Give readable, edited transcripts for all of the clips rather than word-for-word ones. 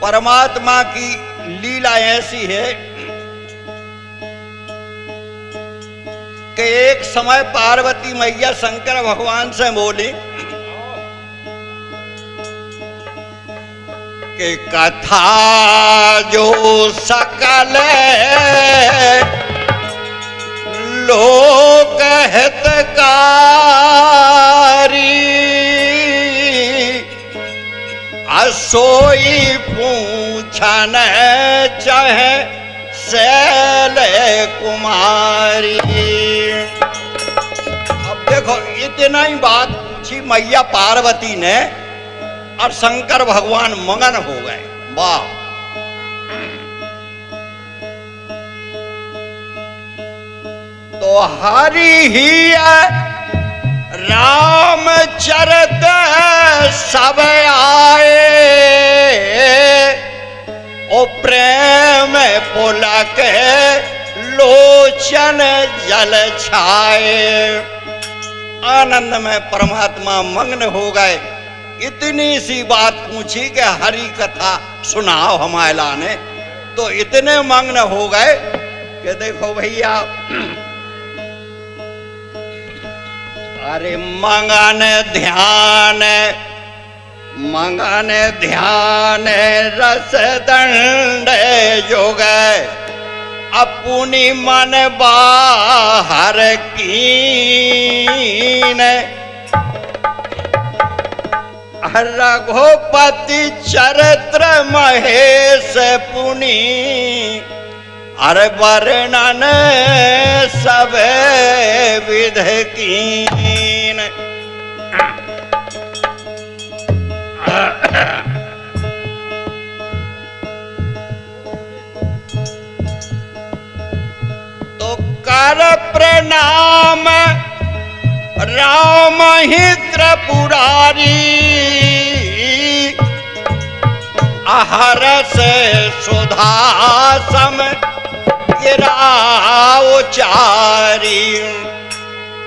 परमात्मा की लीला ऐसी है कि एक समय पार्वती मैया शंकर भगवान से बोली कि कथा जो सकल लोक हितकारी असोई पूछन चाहे शैल कुमारी। अब देखो इतना ही बात पूछी मैया पार्वती ने और शंकर भगवान मगन हो गए। वाह, तो हरि ही रामचरित सब आए ओ प्रेम पुलक लोचन जल छाए। आनंद में परमात्मा मग्न हो गए। इतनी सी बात पूछी कि हरि कथा सुनाओ हमारे लाने, तो इतने मग्न हो गए कि देखो भैया, अरे मगन ध्यान रस दंड योग अपनी मन बाहर कीन रघुपति चरित्र महेश पुनि अर वर्णन सब विध कीन। तो कर प्रणाम राम ही त्रिपुरारी आहर से सुधा सम गिरावचारी।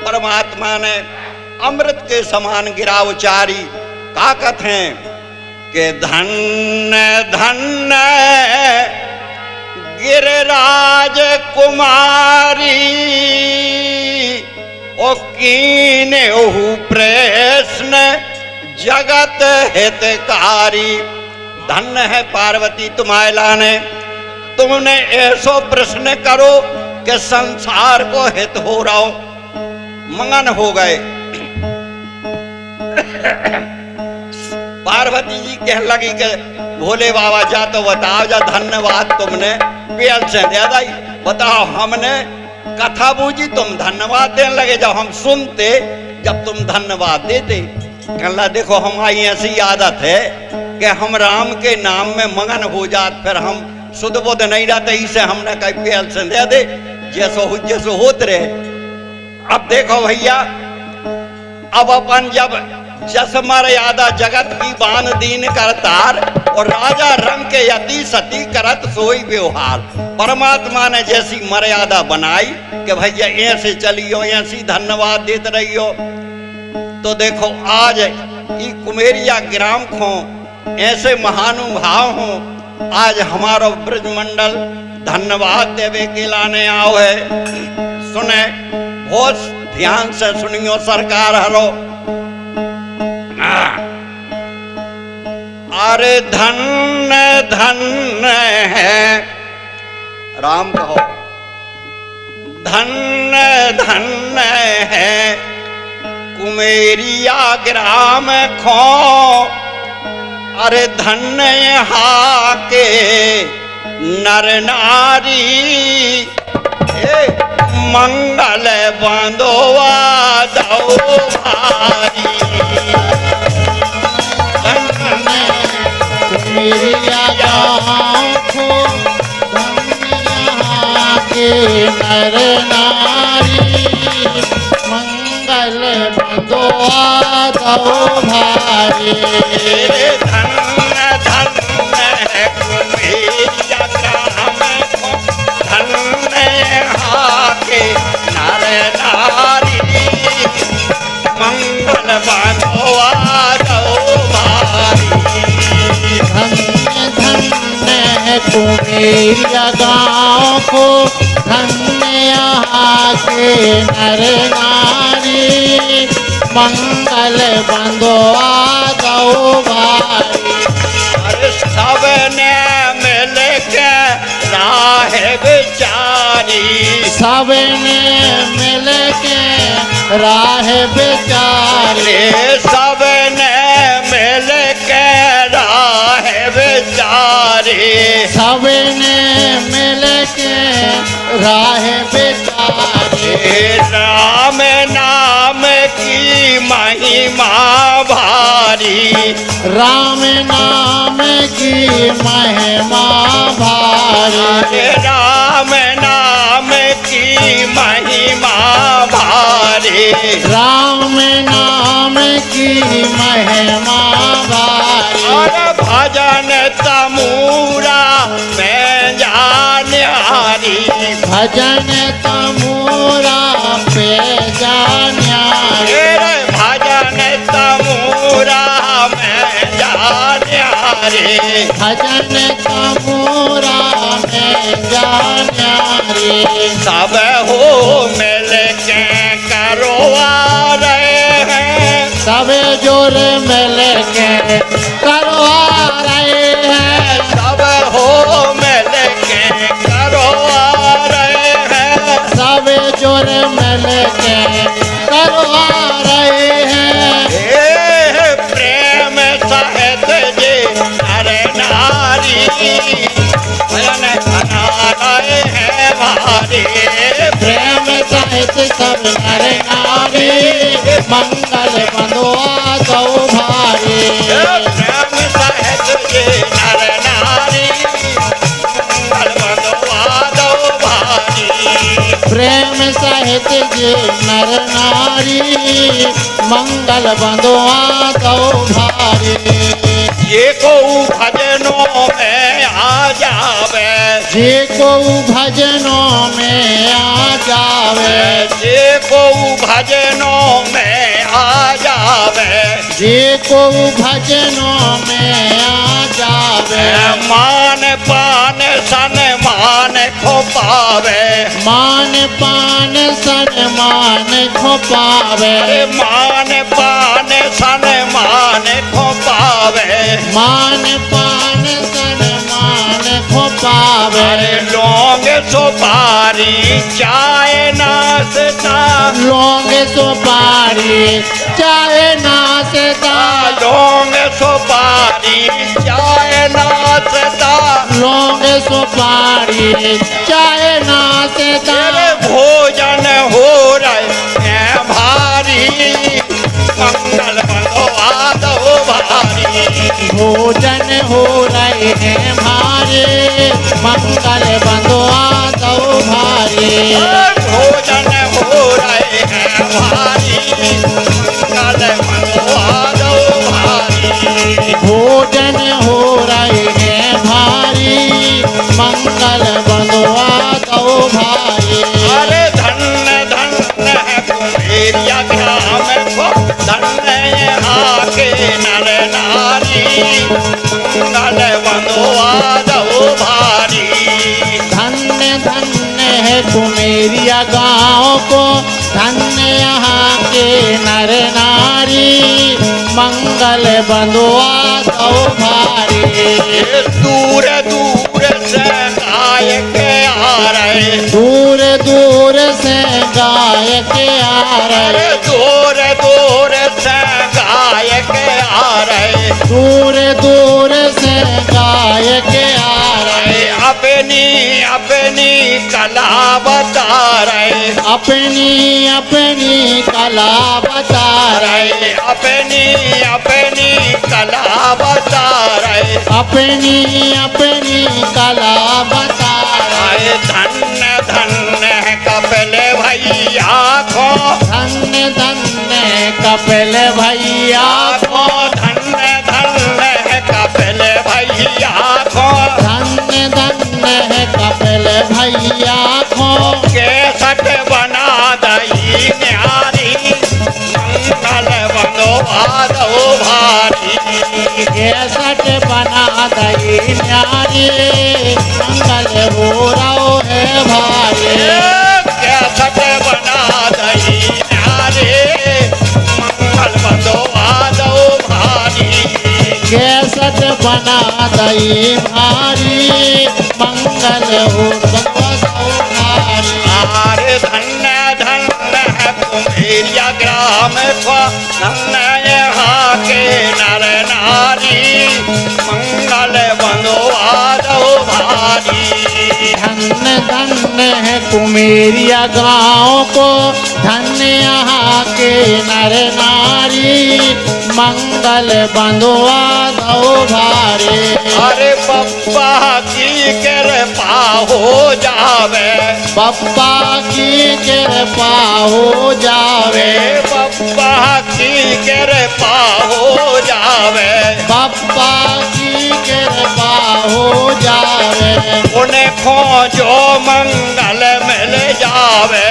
परमात्मा ने अमृत के समान गिरावचारी का कथें कि धन्य धन्य गिरिराज कुमारी ओ कीने प्रश्न जगत हितकारी। धन्य है पार्वती तुम्हारे लाने, तुमने ऐसो प्रश्न करो कि संसार को हित हो रहा हो। मगन हो गए। पार्वती जी कहने लगी कि भोले बाबा जा तो बताओ, जा धन्यवाद तुमने पेल से ज्यादा ही बताओ। हमने कथा बूझी, तुम धन्यवाद देने लगे। जब हम सुनते, जब तुम धन्यवाद देते। कहला देखो हमारी ऐसी आदत है कि हम राम के नाम में मगन हो जात, फिर हम शुद्ध बुद्ध नहीं रहते, इसे हमने कहीं पेल से दे दे जैसो होते रहे। अब देखो भैया, अब अपन जब जस मर्यादा जगत की बान दीन करतार और राजा रंग के यति सती करत सोई व्यवहार। परमात्मा ने जैसी मर्यादा बनाई कि भैया ऐसे चलियो, ऐसी धन्यवाद देते रहियो। तो देखो आज ई कुमेरिया ग्राम को ऐसे महानुभाव हो, आज हमारा ब्रजमंडल धन्यवाद देवे के लाने आओ है। सुने, बहुत ध्यान से सुनियो सरकार हरो। अरे धन्य धन्य है, राम कहो, धन्य धन्य है कुमेरिया ग्राम खो। अरे धन्य यहाँ के नर नारी मंगल बंदोवा दो भाई। कुमेरिया गाँव को धन्य के नर नारी मंगल बंदोवा दो भाई। धन्य धन्य है कुमेरिया ग्राम को धन्य यहाँ के नर नारी मंगल बंदोवा दो भाई। धन्य धन्य कुमेरिया गाँव को धन्य यहाँ के नर नारी मंगल बंधुआ दो भाई अरे सबने मिल के राह बेचारी सबने मिल के राह बेचारे अरे सबने मिल के राह बेचारी सबने मिल के राह बेचारे राम नाम की महिमा भारी राम नाम की महिमा भारी अरे राम नाम की महिमा भारी राम नाम की महिमा भारी और भजन तमूरा में जान्यारी भजन तमूरा पे जान्यारे तेरे भजन तमूरा में जान्यारी भजन तमूरा में जान्यारे सब हो मिल के करवा रहे हैं सब जोर मिल के करवा रहे हैं सब हो मिल के करवा रहे हैं सब जोर मिल के करवा रहे हैं हे प्रेम सहित जे नर नारी भजन बना रहे हैं भारी प्रेम सहित सब नर नारी मंगल बंधुआ दो भाई प्रेम सहित जे नर नारी मंगल बंधुआ दो भारी प्रेम सहित जे नर नारी मंगल बंधुआ दो भाई ये को भजनों में आ जावे जे को भजनों में आ जावे ये को भजनों में आ जावे जे को भजनों में आ जावे मान पान सन मान खो पावे मान पान सन्मान खो पावे मान पान सन मान खो पावे मान पान सन्मान खो पावे अरे लौंग सुपारी चाय नाश्ता लौंग सुपारी चाय नाश्ता लौंग सुपारी चाय नाश्ता लौंग सुपारी चाय नाश्ता तेरे भोजन हो रहे हैं भारी मंगल बंधुआ दो भारी भोजन हो रहे हैं भारे मंगल बंधुआ दो भारे भोजन हो रहे हैं भारी मंगल बंधुआ दो भारी भोजन हो रहे हैं भारी मंगल बंधुआ दो भारे अरे धन्य धन्य है कुमेरिया ग्राम को धन्य यहाँ के नर नारी मंगल बंधुआ दो भारी धन्य धन्य है कुमेरिया गाँव को धन्य यहाँ के नर नारी मंगल बंधुआ दो भारी दूर दूर से गायक आ रहे दूर दूर से गायक आ अरे रहे दूर दूर से गायक आ रहे दूर दूर से गायक आ रहे अरे अपनी अपनी कला बता रहे अपनी अपनी कला बता रहे रहे अपनी अपनी कला बता रहे अपनी अपनी कला बता रहे अरे धन्य धन्य है कपिल भैया को धन्य धन्य कपिल भैया को धन्य धन्य है कपिल भैया को धन्य धन्य है कपिल भैया को केसट बना दई न्यारी मंगल बंधुआ दो भारी केसट बना दई न्यारी मंगल हो रहो है भारी कैसट बना दई न्यारे मंगल बंधवा दो भारी कैसट बना दई भारी मंगल हो रहो भारी आरे धन्य धन्य है कुम्हेरिया ग्राम का धन्य यहाँ के नर नारी मंगल बंधवा दो भारी धन्य धन्य है कुमेरिया गाँव को धन्य यहाँ के नर नारी मंगल बंधवा दो भारे अरे पप्पा की कृपा हो जावे पप्पा की कृपा हो जावे पप्पा की कृपा हो जावे पप्पा की कृपा हो जावे उन्हें खोजो मंगल मिल जावे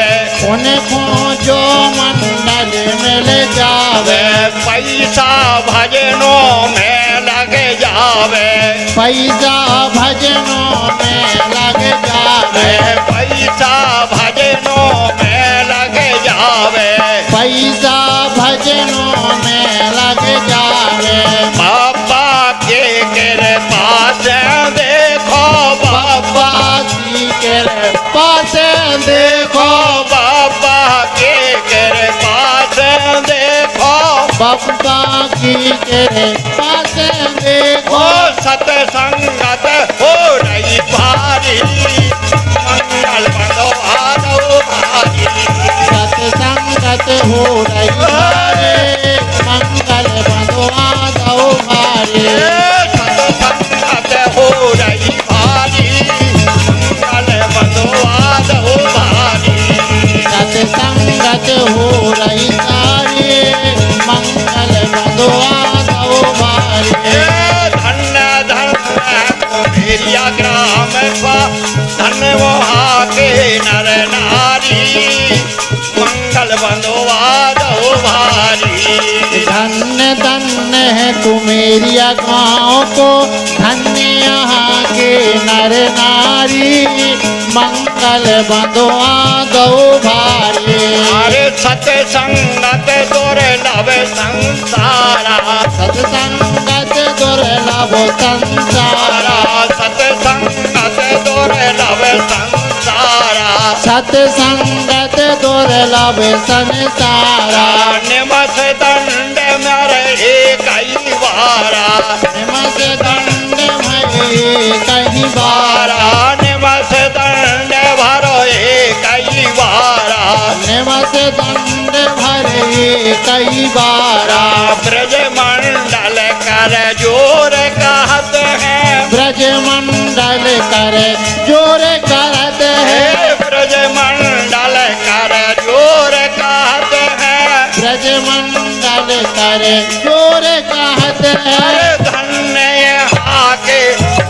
उनको जो मंडल मिल जावे पैसा भजनों में लग जावे पैसा भजनों में लग जावे पैसा भजनों में लग जावे पैसा भजनों में लग जावे बाबा के कृपा से देखो बाबा की कृपा से देखो बाबा के कृपा से देखो बाबा की कृपा से देखो ओ सतसंगत हो रही भारी मंगल बंधवा दो भारी सत्संगत हो रही भारे मंगल बंधवा दो भारे सतसंगत हो रही भारी मंगल बंधवा दो भारी सत्संगत हो रही सारे मंगल बंधवा दो भारे धन्य धन्य कुम्हेरिया ग्राम का धन्य वहाँ के नर नारी मंगल बंधवा दो भारी धन्य धन्य है कुमेरिया गाँव को धन्य यहाँ के नर नारी मंगल बंधवा दो भारे अरे सतसंगत दुर्लभ संसारा सत्संगत दुर्लभ संसारा सतसंगत दुर्लभ संसारा सत्संगत दुर्लभ संसारा निमस दंड मरे कई बारा निमस दंड भये कहीं बारा निमस दंड भरो कई बारा निमस दंड भरे कई बारा ब्रज मंडल कर जोर कहत है ब्रज मंडल कर जोर करत है ब्रज मंडल कर जोर कहत है ब्रज मंडल कर जोर कहत है धन्य यहाँ के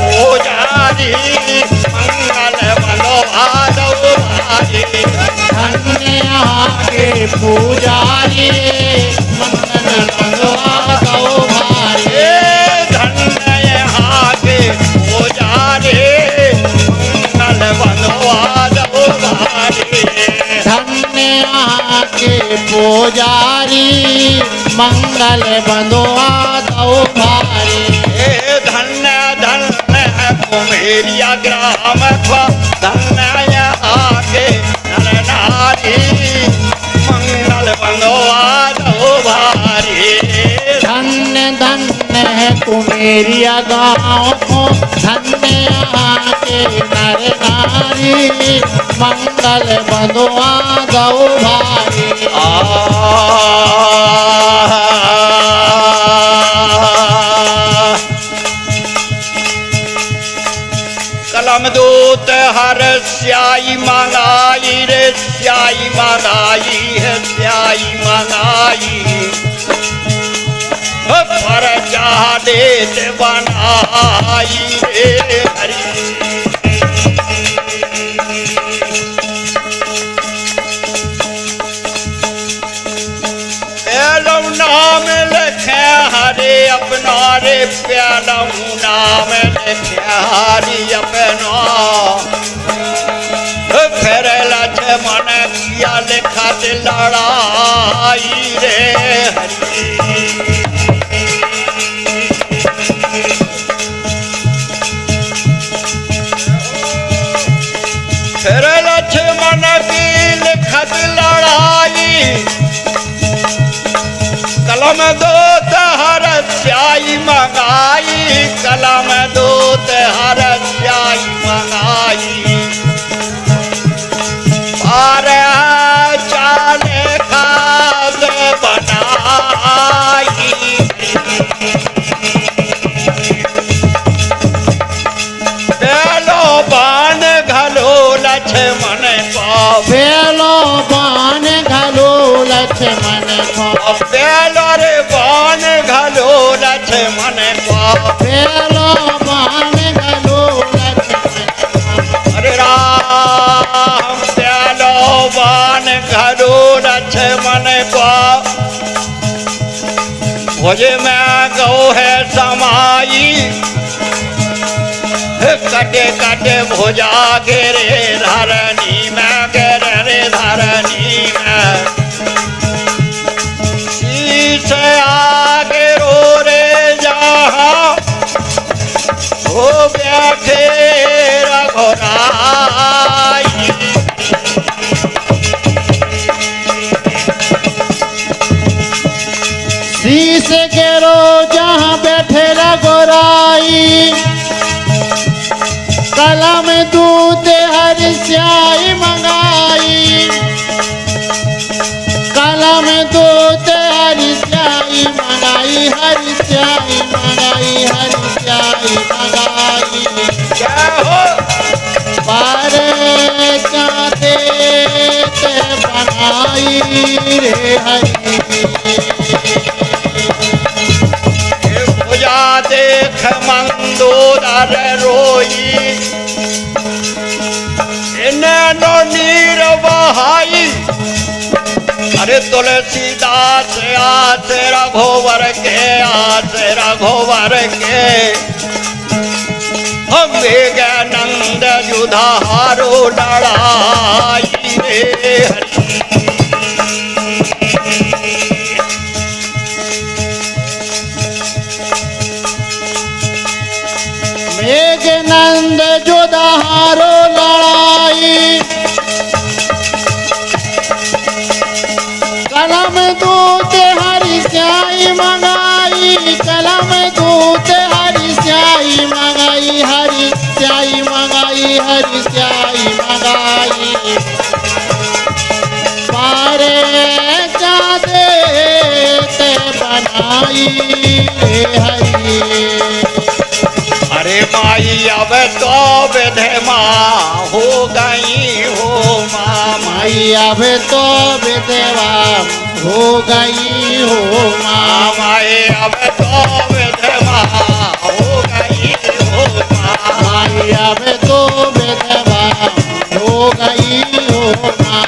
पुजारी मंगल बंधवा दो भारी धन्य यहाँ के पुजारी मंगल बंधवा दो भारे धन्य यहाँ के पुजारी मंगल बंधवा दो भारी धन्य यहाँ के पुजारी मंगल बंधवा दो भारे धन्य धन्य है कुम्हेरिया ग्राम का धन्य यहाँ के नर नारी मंगल बंधवा दो भारी धन्य धन्य है कुमेरिया गाँव को धन्य यहाँ के नर नारी मंगल बंधवा दो भारी कलम दूत हर स्याई मंगाई रे स्याई मंगाई है स्याई मंगाई पर चाह देत बनाई रे हरी नाम लिखे हरे अपना रे प्यालू नाम लिखारी अपना फिर लक्ष्मण किया लिखत लड़ाई रे हरि फिर लक्ष्मण की लिखत लड़ाई कलम दूत हर स्याई मंगाई कलम दूत हर स्याई मंगाई और चाले खाद बनाई बेलो बाण घलो लक्ष्मण को बेलो बाण घलो लक्ष्मण को बेलो रे बाण घलो लक्ष्मण को बेलो बाण घलो लक्ष्मण को अरे राम बेलो बाण घलो लक्ष्मण को भुज में गौ है समाई कटे कटे भुजा गिरे धरनी में गिरे धरनी में शीश आगे रो रे जहाँ हो बैठे रघुराई शीश गिरो जहाँ बैठे रघुराई कलम दूत हर स्याई मंगाई कलम दूत हर स्याई मंगाई हर स्याई मंगाई हर स्याई मंगाई क्या हो पर चाहते ते बनाई रे हरी भुजा देख मंदोदर रोई इन्हें नीर बहाई अरे तुलसीदास आस रघुवर के आस रघुवर के हम विवेकानंद युधारो लड़ाई रे हरि मेघनंद जुदाहारो लड़ाई कलम दूत हरि स्याई मंगाई कलम दूत हरि स्याई मंगाई हरि स्याई मंगाई हरि स्याई मंगाई पारे चाँदे ते बनाई हरि अरे माई अब तो विधमा हो गई हो माँ माई अब तो विधवा हो गई हो माँ माई अब तो विधवा हो गई हो माँ माई अब तो विधवा हो गई हो माँ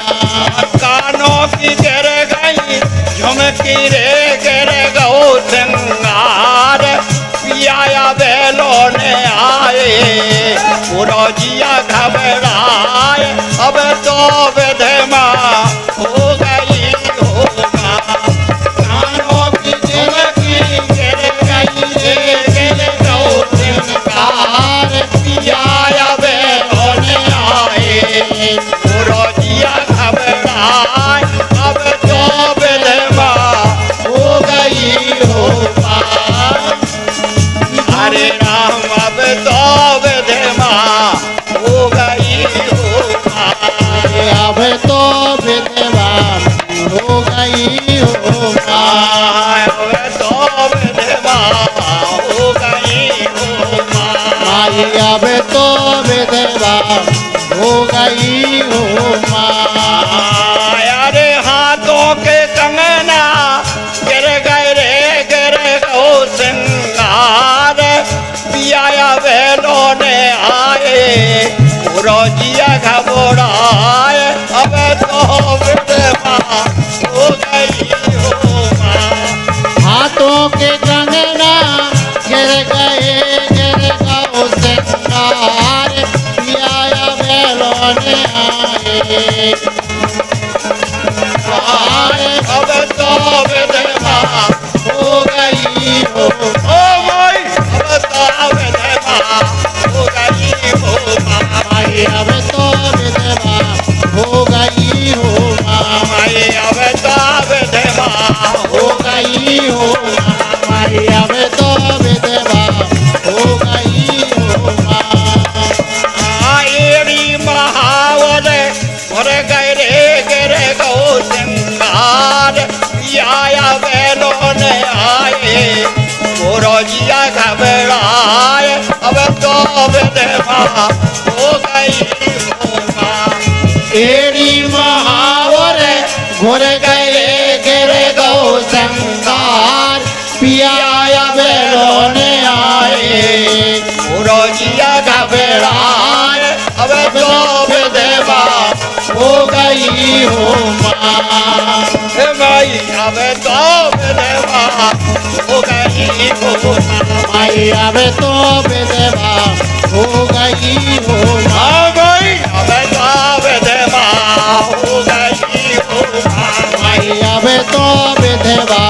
कानों की गिर गई झुमकी रे गिर गौ सिंगार पिया बेलों ने आए पुरोजिया घबराए अब तो विधमा हो गई हो माँ कानों की झुमकी गिर गई रे गिर गौ सिंगार पिया बेलों ने आए पुरोजिया घबराए अब तो विधवा हो गई हो माँ हरे राम अब तो विधवा हो गई हो माँ अब तो विधवा हो गई हो माँ अब तो विधवा हो गई हो माँ माई अब तो विधवा हो गई हो माँ अरे हाथों के कंगना गिर गए रे गिर गो सिंगार पिया बेलों ने आए रोजिया घबराए अब तो विधवा हो गई हो माँ हाथों के कंगना गिर अब तो विधवा हो गई हो ओ माई अब तो विधवा हो गई हो माई अब तो विधवा हो गई हो माई अब तो विधवा हो गई हो माई अब तो विधवा हो गई हो एड़ी महावर भर गए गिरे गौ सिंगार आया बैलों ने आए रोजिया घबराए अब तो विधवा हो गई हो एड़ी महावर घुर गए गिर गौ संगार पिया बेलोने आए रोजिया घबराए अब तो विधवा हो गई हो माई अब तो विधवा हो गई हो माई अब तो विधवा हो गई हो माई अब तो विधवा हो गई हो माई अब तो विधवा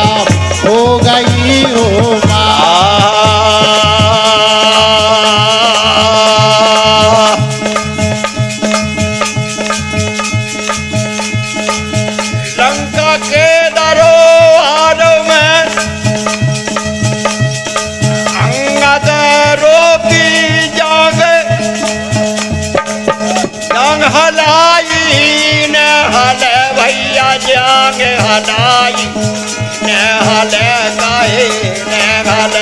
हो गई हो लंका के दरबार में अंगद रोकी जाग हलाई न हल भैया जाग हलाई न हल काहे न हल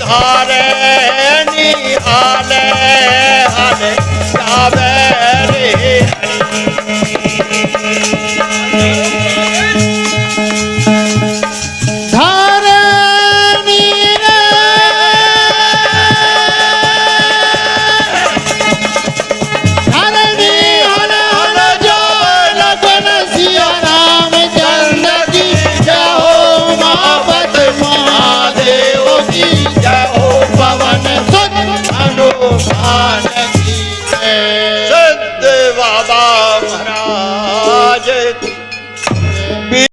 धारे निहाल हल